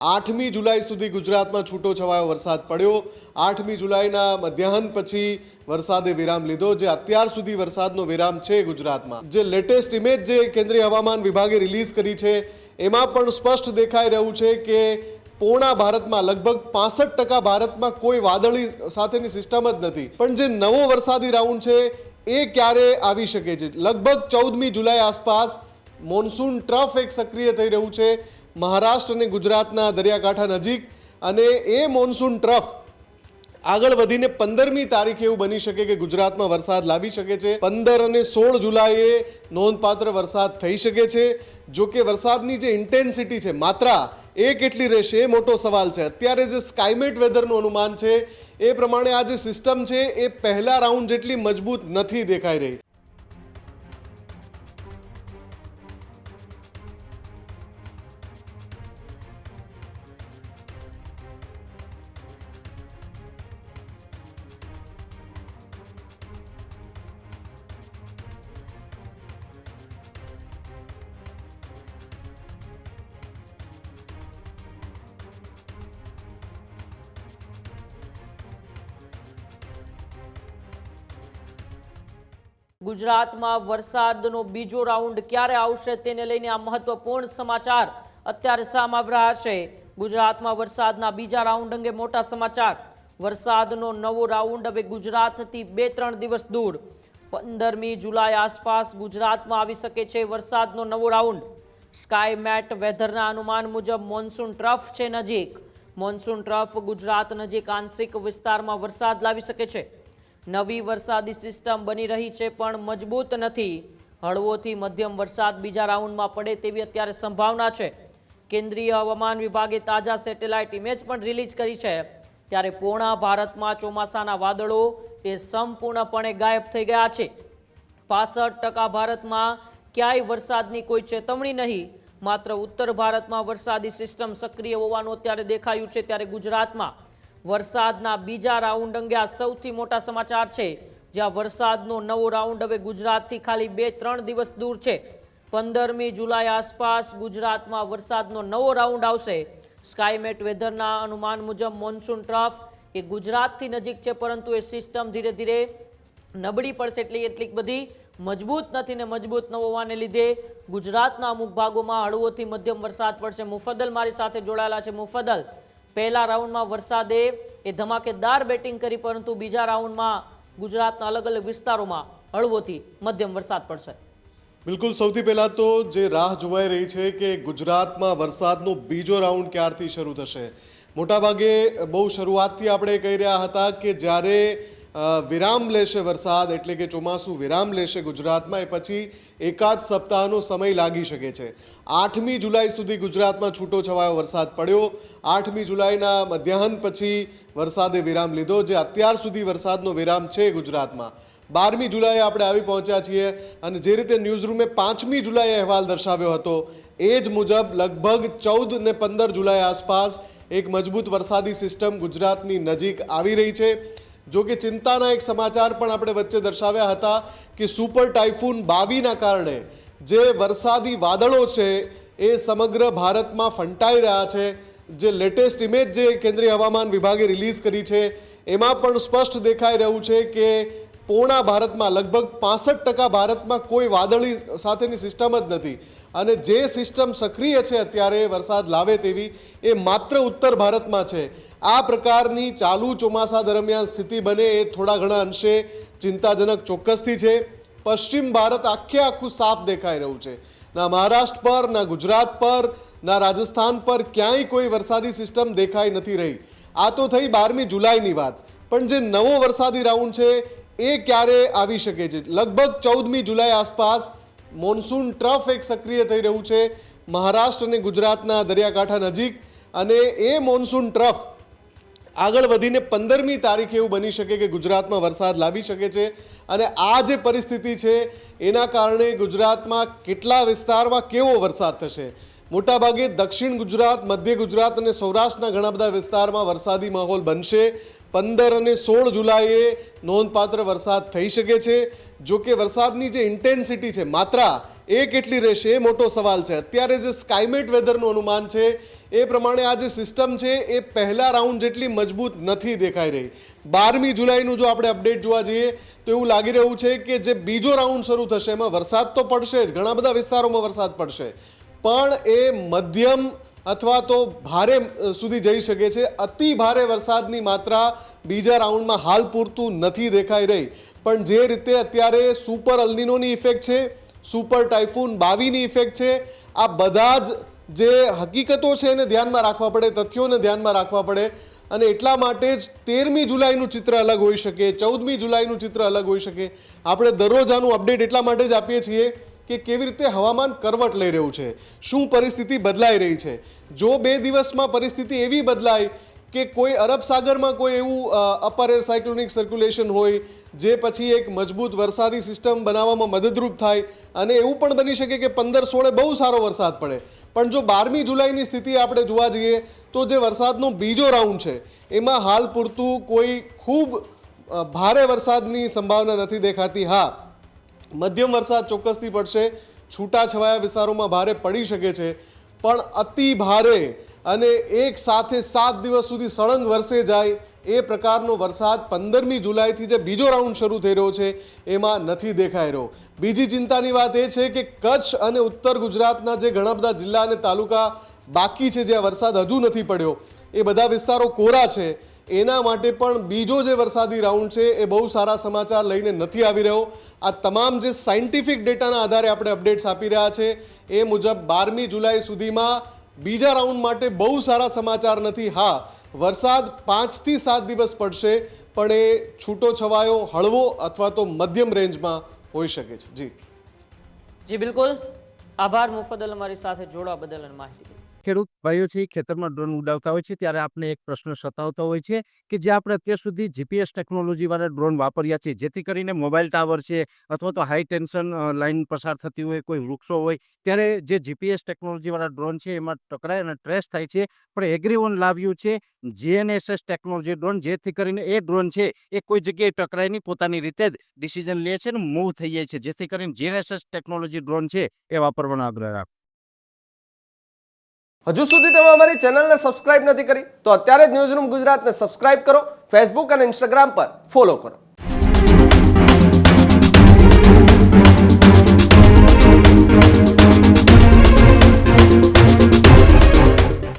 8મી જુલાઈ સુધી ગુજરાતમાં છૂટો છવાયો વરસાદ પડ્યો। 8મી જુલાઈના મધ્યાહન પછી વરસાદે વિરામ લીધો, જે અત્યાર સુધી વરસાદનો વિરામ છે ગુજરાતમાં। જે લેટેસ્ટ ઇમેજ જે કેન્દ્રીય હવામાન વિભાગે રિલીઝ કરી છે એમાં પણ સ્પષ્ટ દેખાઈ રહ્યું છે કે પૂર્ણા ભારતમાં લગભગ 65% ભારતમાં કોઈ વાદળી સાથેની સિસ્ટમ જ નથી, પણ જે નવો વરસાદી રાઉન્ડ છે એ ક્યારે આવી શકે છે। લગભગ 14મી જુલાઈ આસપાસ મોન્સૂન ટ્રફ એક સક્રિય થઈ રહ્યું છે મહારાષ્ટ્ર અને ગુજરાતના દરિયાકાંઠા નજીક, અને એ મોન્સૂન ટ્રફ આગળ વધીને 15મી તારીખે એવું બની શકે કે ગુજરાતમાં વરસાદ લાવી શકે છે। 15 અને 16 જુલાઈએ નોંધપાત્ર વરસાદ થઈ શકે છે। જો કે વરસાદની જે ઇન્ટેન્સિટી છે, માત્રા એ કેટલી રહેશે એ મોટો સવાલ છે। અત્યારે જે સ્કાયમેટ વેધરનું અનુમાન છે એ પ્રમાણે આ જે સિસ્ટમ છે એ પહેલા રાઉન્ડ જેટલી મજબૂત નથી દેખાઈ રહી। ગુજરાતમાં વરસાદનો બીજો રાઉન્ડ ક્યારે આવશે તેને લઈને આ મહત્વપૂર્ણ સમાચાર અત્યારે સામે આવી રહ્યા છે। ગુજરાતમાં વરસાદના બીજા રાઉન્ડ અંગે મોટા સમાચાર। વરસાદનો નવો રાઉન્ડ હવે ગુજરાતથી 2-3 દિવસ દૂર 15મી જુલાઈ આસપાસ ગુજરાતમાં આવી શકે છે વરસાદનો નવો રાઉન્ડ। સ્કાયમેટ વેધરના અનુમાન મુજબ મોન્સૂન ટ્રફ છે નજીક। મોન્સૂન ટ્રફ ગુજરાત નજીક આંશિક વિસ્તારમાં વરસાદ લાવી શકે છે। નવી વરસાદી સિસ્ટમ બની રહી છે પણ મજબૂત નથી। હળવોથી મધ્યમ વરસાદ બીજા રાઉન્ડમાં પડે તેવી અત્યારે સંભાવના છે। કેન્દ્રીય હવામાન વિભાગે તાજા સેટેલાઇટ ઇમેજ પણ રિલીઝ કરી છે, ત્યારે પૂર્ણા ભારતમાં ચોમાસાના વાદળો એ સંપૂર્ણપણે ગાયબ થઈ ગયા છે। 65% ભારતમાં ક્યાંય વરસાદની કોઈ ચેતવણી નહીં, માત્ર ઉત્તર ભારતમાં વરસાદી સિસ્ટમ સક્રિય હોવાનું અત્યારે દેખાયું છે। ત્યારે ગુજરાતમાં વરસાદના બીજા રાઉન્ડ અંગે આ સૌથી મોટા સમાચાર છે, જ્યાં વરસાદનો નવો રાઉન્ડ હવે ગુજરાતથી ખાલી 2-3 દિવસ દૂર છે। 15મી જુલાઈ આસપાસ ગુજરાતમાં વરસાદનો નવો રાઉન્ડ આવશે। સ્કાયમેટ વેધરના અનુમાન મુજબ મોન્સૂન ટ્રફ એ ગુજરાતથી નજીક છે, પરંતુ એ સિસ્ટમ ધીરે ધીરે નબળી પડશે, એટલી બધી મજબૂત નથી ને મજબૂત ન હોવાને લીધે ગુજરાતના અમુક ભાગોમાં હળવોથી મધ્યમ વરસાદ પડશે। મુફદ્દલ મારી સાથે જોડાયેલા છે। મુફદ્દલ, પહેલા રાઉન્ડમાં વરસાદે એ ધમાકેદાર બેટિંગ કરી, પરંતુ બીજા રાઉન્ડમાં ગુજરાતના અલગ અલગ વિસ્તારોમાં હળવોથી મધ્યમ વરસાદ પડશે। બિલકુલ, સૌથી પહેલા તો જે રાહ જોવાઈ રહી છે કે ગુજરાતમાં વરસાદનો બીજો રાઉન્ડ ક્યારથી શરૂ થશે। મોટાભાગે બહુ શરૂઆતથી આપણે કહી રહ્યા હતા કે જ્યારે વિરામ લેશે વરસાદ, એટલે કે ચોમાસું વિરામ લેશે ગુજરાતમાં, એ પછી એકાદ સપ્તાહનો સમય લાગી શકે છે। 8મી જુલાઈ સુધી ગુજરાતમાં છૂટો છવાયો વરસાદ પડ્યો। 8મી જુલાઈના મધ્યાહન પછી વરસાદે વિરામ લીધો, જે અત્યાર સુધી વરસાદનો વિરામ છે ગુજરાતમાં। 12મી જુલાઈએ આપણે આવી પહોંચ્યા છીએ, અને જે રીતે ન્યૂઝરૂમે 5મી જુલાઈએ અહેવાલ દર્શાવ્યો હતો એ જ મુજબ લગભગ 14 અને 15 જુલાઈ આસપાસ એક મજબૂત વરસાદી સિસ્ટમ ગુજરાતની નજીક આવી રહી છે। જો કે ચિંતાના એક સમાચાર પણ આપણે વચ્ચે દર્શાવ્યા હતા કે સુપર ટાઇફૂન બાવીના કારણે જે વરસાદી વાદળો છે એ સમગ્ર ભારતમાં ફંટાઈ રહ્યા છે। જે લેટેસ્ટ ઇમેજ જે કેન્દ્રીય હવામાન વિભાગે રિલીઝ કરી છે એમાં પણ સ્પષ્ટ દેખાઈ રહ્યું છે કે પૂર્ણા ભારતમાં લગભગ 65% ભારતમાં કોઈ વાદળી સાથેની સિસ્ટમ જ નથી, અને જે સિસ્ટમ સક્રિય છે અત્યારે વરસાદ લાવે તેવી એ માત્ર ઉત્તર ભારતમાં છે। આ પ્રકારની ચાલુ ચોમાસા દરમિયાન સ્થિતિ બને એ થોડા ઘણા અંશે ચિંતાજનક ચોક્કસથી છે। પશ્ચિમ ભારત આખું સાફ દેખાઈ રહ્યું છે। ના મહારાષ્ટ્ર પર, ના ગુજરાત પર, ના રાજસ્થાન પર ક્યાંય કોઈ વરસાદી સિસ્ટમ દેખાઈ નથી રહી। આ તો થઈ 12મી જુલાઈની વાત, પણ જે નવો વરસાદી રાઉન્ડ છે એ ક્યારે આવી શકે છે। લગભગ 14મી જુલાઈ આસપાસ મોન્સૂન ટ્રફ એક સક્રિય થઈ રહ્યું છે મહારાષ્ટ્ર અને ગુજરાતના દરિયાકાંઠા નજીક, અને એ મોન્સૂન ટ્રફ આગળ વધીને 15મી તારીખે એવું બની શકે કે ગુજરાતમાં વરસાદ લાવી શકે છે। અને આ જે પરિસ્થિતિ છે એના કારણે ગુજરાતમાં કેટલા વિસ્તારમાં કેવો વરસાદ થશે। મોટાભાગે દક્ષિણ ગુજરાત, મધ્ય ગુજરાત અને સૌરાષ્ટ્રના ઘણા બધા વિસ્તારમાં વરસાદી માહોલ બનશે। 15 અને 16 જુલાઈએ નોંધપાત્ર વરસાદ થઈ શકે છે। જો કે વરસાદની જે ઇન્ટેન્સિટી છે, માત્રા એ કેટલી રહેશે એ મોટો સવાલ છે। અત્યારે જે સ્કાયમેટ વેધરનું અનુમાન છે એ પ્રમાણે આ જે સિસ્ટમ છે એ પહેલા રાઉન્ડ જેટલી મજબૂત નથી દેખાઈ રહી. 12મી જુલાઈનું જો આપણે અપડેટ જોવા જઈએ તો એવું લાગી રહ્યું છે કે જે બીજો રાઉન્ડ શરૂ થશે એમાં વરસાદ તો પડશે જ, ઘણા બધા વિસ્તારોમાં વરસાદ પડશે, પણ એ મધ્યમ અથવા તો ભારે સુધી જઈ શકે છે. અતિ ભારે વરસાદની માત્રા બીજા રાઉન્ડમાં હાલ પૂરતું નથી દેખાઈ રહી. પણ જે રીતે અત્યારે સુપર અલ્નિનોની ઇફેક્ટ છે, સુપર ટાઇફૂન 22ની ઇફેક્ટ છે, આ બધા જ જે હકીકતો છે એને ધ્યાનમાં રાખવા પડે, તથ્યોને ધ્યાનમાં રાખવા પડે. અને એટલા માટે જ 13મી જુલાઈનું ચિત્ર અલગ હોઈ શકે, 14મી જુલાઈનું ચિત્ર અલગ હોઈ શકે. આપણે દરરોજ આનું અપડેટ એટલા માટે જ આપીએ છીએ કે કેવી રીતે હવામાન કરવટ લઈ રહ્યું છે, શું પરિસ્થિતિ બદલાઈ રહી છે. જો 2 દિવસમાં પરિસ્થિતિ એવી બદલાય કે કોઈ અરબ સાગરમાં કોઈ એવું અપર એર સાયક્લોનિક સર્ક્યુલેશન હોય જે પછી એક મજબૂત વરસાદી સિસ્ટમ બનાવવામાં મદદરૂપ થાય, અને એવું પણ બની શકે કે 15-16 બહુ સારો વરસાદ પડે. પણ જો 12મી જુલાઈની સ્થિતિ આપણે જોવા જઈએ તો જે વરસાદનો બીજો રાઉન્ડ છે એમાં હાલ પૂરતું કોઈ ખૂબ ભારે વરસાદની સંભાવના નથી દેખાતી. હા, મધ્યમ વરસાદ ચોક્કસથી પડશે, છૂટાછવાયા વિસ્તારોમાં ભારે પડી શકે છે, પણ અતિ ભારે અને એક સાથે 7 દિવસ સુધી સળંગ વરસે જાય એ પ્રકારનો વરસાદ 15મી જુલાઈથી જે બીજો રાઉન્ડ શરૂ થઈ રહ્યો છે એમાં નથી દેખાઈ રહ્યો. બીજી ચિંતાની વાત એ છે કે કચ્છ અને ઉત્તર ગુજરાતના જે ઘણા બધા જિલ્લા અને તાલુકા બાકી છે જ્યાં વરસાદ હજુ નથી પડ્યો, એ બધા વિસ્તારો કોરા છે. એના માટે પણ બીજો જે વરસાદી રાઉન્ડ છે એ બહુ સારા સમાચાર લઈને નથી આવી રહ્યો. આ તમામ જે સાયન્ટિફિક ડેટાના આધારે આપણે અપડેટ્સ આપી રહ્યા છે એ મુજબ 12મી જુલાઈ સુધીમાં બીજા રાઉન્ડ માટે બહુ સારા સમાચાર નથી. હા, વરસાદ 5 થી 7 દિવસ પડશે, પણ એ છૂટો છવાયો, હળવો અથવા તો મધ્યમ રેન્જમાં હોઈ શકે છે. જી બિલકુલ, આભાર મુફદ્દલ અમારી સાથે જોડવા બદલ અને માહિતી. ખેડૂત ભાઈઓ છે ખેતરમાં ડ્રોન ઉડાવતા હોય છે ત્યારે આપણે એક પ્રશ્ન સતાવતો હોય છે કે જે આપણે અત્યાર સુધી જીપીએસ ટેકનોલોજીવાળા ડ્રોન વાપર્યા છે, જેથી કરીને મોબાઈલ ટાવર છે અથવા તો હાઈ ટેન્શન લાઇન પસાર થતી હોય, કોઈ વૃક્ષો હોય, ત્યારે જે જીપીએસ ટેકનોલોજીવાળા ડ્રોન છે એમાં ટકરાય અને ટ્રેસ થાય છે. પણ એગ્રીઓન લાવ્યું છે જીએનએસએસ ટેકનોલોજી ડ્રોન, જેથી કરીને એ ડ્રોન છે એ કોઈ જગ્યાએ ટકરાય નહીં, પોતાની રીતે જ ડિસિઝન લે છે અને મૂવ થઈ જાય છે, જેથી કરીને જીએનએસએસ ટેકનોલોજી ડ્રોન છે એ વાપરવાનો આગ્રહ રાખો. હજુ સુધી તમે અમારી ચેનલને સબસ્ક્રાઇબ નથી કરી તો અત્યારે જ ન્યૂઝરૂમ ગુજરાતને સબસ્ક્રાઇબ કરો, ફેસબુક અને ઇન્સ્ટાગ્રામ પર ફોલો કરો.